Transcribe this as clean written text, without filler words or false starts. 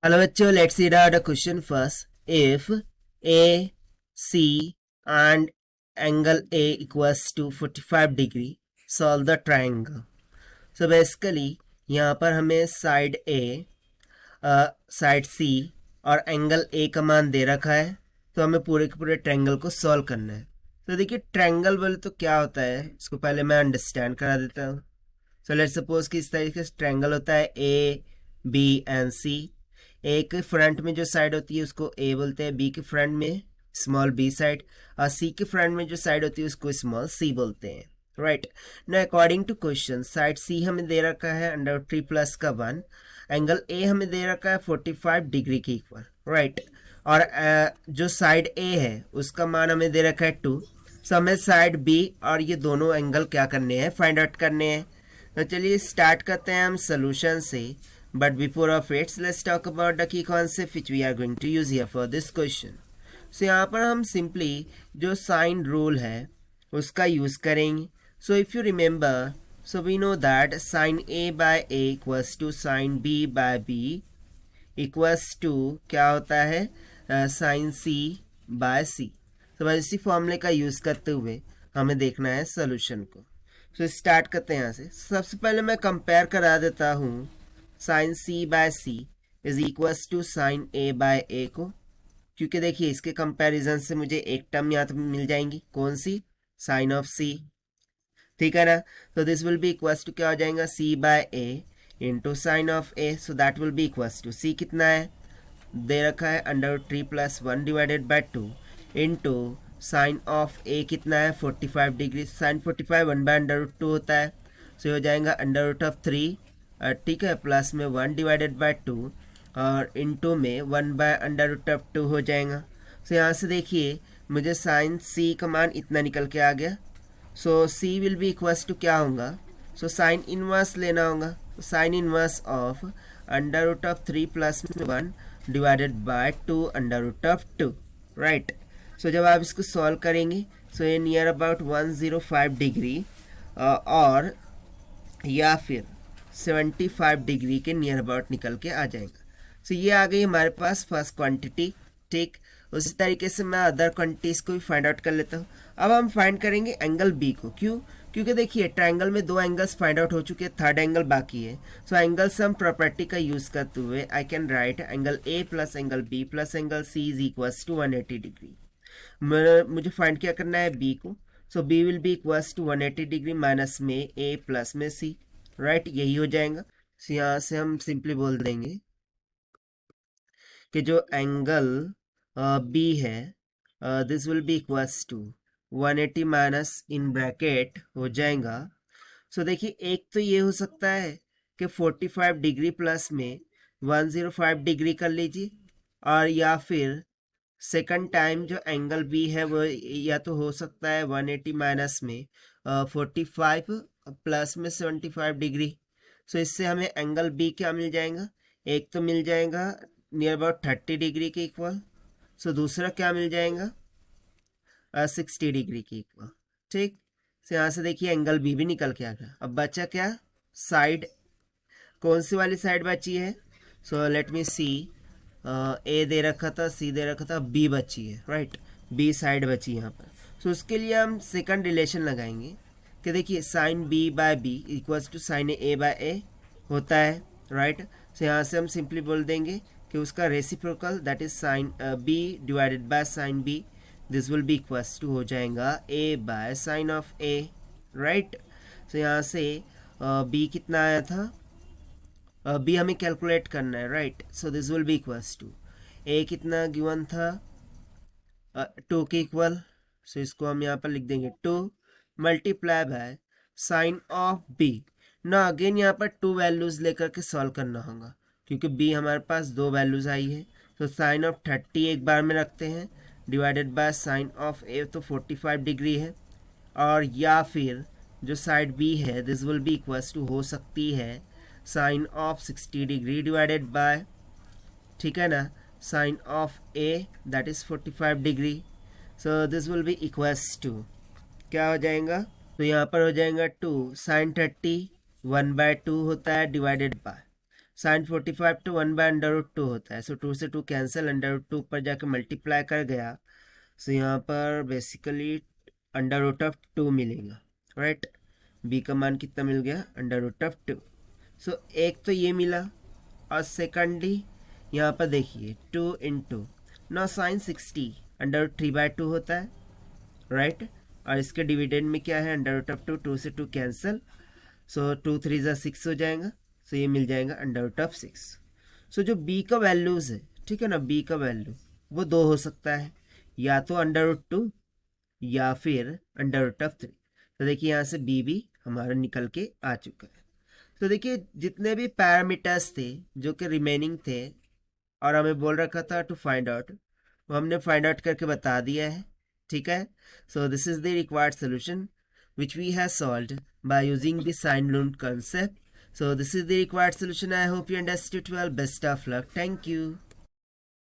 Hello bachcho, let's see the question first. If A, C and angle A equals to 45 degree, solve the triangle. So basically यहाँ पर हमें side A, side C और angle A का मान दे रखा है, तो हमें पूरे के पूरे ट्रायंगल को सॉल्व करना है। तो देखिए ट्रायंगल बोले तो क्या होता है, इसको पहले मैं अंडरस्टैंड करा देता हूँ। सो लेट्स सपोज कि इस तरीके से ट्रायंगल होता है A, B एंड C। ए के फ्रंट में जो साइड होती है उसको ए बोलते हैं, बी के फ्रंट में स्मॉल बी साइड, और सी के फ्रंट में जो साइड होती है उसको स्मॉल सी बोलते हैं, राइट। ना अकॉर्डिंग टू क्वेश्चन साइड सी हमें दे रखा है अंडर ट्री प्लस का 1, एंगल ए हमें दे रखा है 45 डिग्री के इक्वल, राइट। और जो साइड ए है उसका मान हमें दे रखा है 2। सो हमें साइड बी और ये दोनों एंगल क्या करने हैं, फाइंड आउट करने हैं। तो चलिए स्टार्ट करते हैं हम सोल्यूशन से। But before of it, let's talk about the key concept which we are going to use here for this question. So यहाँ पर हम simply जो sign rule है उसका use करेंगे. So if you remember, so we know that sin A by A equals to sin B by B equals to क्या होता है, sin C by C. तो बस इसी फॉर्मूले का यूज़ करते हुए हमें देखना है सोल्यूशन को। तो स्टार्ट करते हैं यहाँ से। सबसे पहले मैं कंपेयर करा देता हूँ sine C by C is equals to sine A by A को, क्योंकि देखिए इसके कंपैरिजन से मुझे एक टर्म यहाँ तो मिल जाएंगी, कौन सी, साइन ऑफ सी, ठीक है ना। तो this will be equals to क्या हो जाएगा, C by A into sine of A, so that will be equals to C कितना है दे रखा है under three plus 1 divided by 2 into sine of A कितना है 45 degree, sine 45 1 by under root 2 होता है, सो हो जाएगा अंडर रूट ऑफ 3, ठीक है, प्लस में 1 डिवाइडेड बाय 2 और इनटू में 1 बाय अंडर रूट ऑफ 2 हो जाएगा। सो यहाँ से देखिए मुझे साइन सी का मान इतना निकल के आ गया। So C will be equals to क्या होगा, सो साइन इनवर्स लेना होगा, sine inverse of under root of 3 plus में 1 divided by 2 under root of 2, right. So जब आप इसको सॉल्व करेंगे सो ये नियर अबाउट 105 डिग्री और या फिर 75 डिग्री के नियर अबाउट निकल के आ जाएगा। सो ये आ गई हमारे पास फर्स्ट क्वांटिटी, ठीक। उसी तरीके से मैं अदर क्वांटिटीज को भी फाइंड आउट कर लेता हूँ। अब हम फाइंड करेंगे एंगल बी को, क्यों, क्योंकि देखिए ट्रायंगल में 2 एंगल्स फाइंड आउट हो चुके हैं, थर्ड एंगल बाकी है। सो एंगल सम प्रॉपर्टी का यूज करते हुए I can write angle A plus angle B plus angle C is equals to 180 degree. मुझे फाइंड क्या करना है बी को, so B will be equals to 180 degree minus में ए प्लस में सी, राइट, यही हो जाएगा। so, यहाँ से हम सिंपली बोल देंगे कि जो एंगल बी है this will be equals to 180 minus in bracket हो जाएगा। सो देखिए एक तो ये हो सकता है कि 45 डिग्री प्लस में 105 डिग्री कर लीजिए, और या फिर सेकंड टाइम जो एंगल बी है वो या तो हो सकता है 180 माइनस में 45 प्लस में 75 डिग्री। सो इससे हमें एंगल बी क्या मिल जाएगा, एक तो मिल जाएगा नियर अबाउट 30 डिग्री के इक्वल, सो दूसरा क्या मिल जाएगा 60 डिग्री के इक्वल, ठीक। सो यहाँ से देखिए एंगल बी भी निकल के आ गया। अब बचा क्या, साइड, कौन सी वाली साइड बची है, सो लेट मी सी, ए दे रखा था, सी दे रखा था, बी बची है, राइट, बी साइड बची यहाँ पर। सो उसके लिए हम सेकंड रिलेशन लगाएंगे कि देखिए sine B by B equals to sine A by A होता है, राइट। सो यहाँ से हम सिंपली बोल देंगे कि उसका reciprocal that is sine B divided by sine B, this will be equals to हो जाएगा A by sine of A, right. So यहाँ से बी कितना आया था, बी हमें कैलकुलेट करना है, right. So this will be equals to A कितना गिवन था 2 के इक्वल, सो इसको हम यहाँ पर लिख देंगे 2 multiply by sine of B. ना अगेन यहाँ पर 2 वैल्यूज लेकर के सॉल्व करना होगा, क्योंकि बी हमारे पास 2 वैल्यूज आई है। तो साइन ऑफ 30 एक बार में रखते हैं divided by sine of A, तो 45 डिग्री है, और या फिर जो साइड बी है this will be equals to हो सकती है sine of 60 degree divided by, ठीक है ना, sine of A that is 45 degree. So this will be equals to क्या हो जाएगा, तो यहाँ पर हो जाएगा 2 साइन 30 1/2 होता है डिवाइडेड बाय, साइन 45 to 1/√2 होता है. सो 2 से 2 कैंसिल, √2 ऊपर जाके मल्टीप्लाई कर गया. सो यहाँ पर बेसिकली √2 मिलेगा. राइट, बी का मान कितना मिल गया? √2. सो एक तो ये मिला, और सेकेंडली यहाँ पर देखिए 2 इंटू ना साइन 60 √3/2 होता है. राइट, और इसके डिविडेंड में क्या है? √2. 2 से 2 कैंसिल, सो 2 3 ज़ा 6 हो जाएगा. सो ये मिल जाएगा √6. सो जो बी का वैल्यूज़ है, ठीक है ना, बी का वैल्यू वो दो हो सकता है, या तो √2 या फिर √3. तो देखिए यहाँ से बी भी हमारा निकल के आ चुका है. तो देखिए जितने भी पैरामीटर्स थे जो कि रिमेनिंग थे और हमें बोल रखा था टू फाइंड आउट, वो हमने फाइंड आउट करके बता दिया है. ठीक है. So this is the required solution which we have solved by using the sine Lund concept. So this is the required solution. I hope you understood well. Best of luck. Thank you.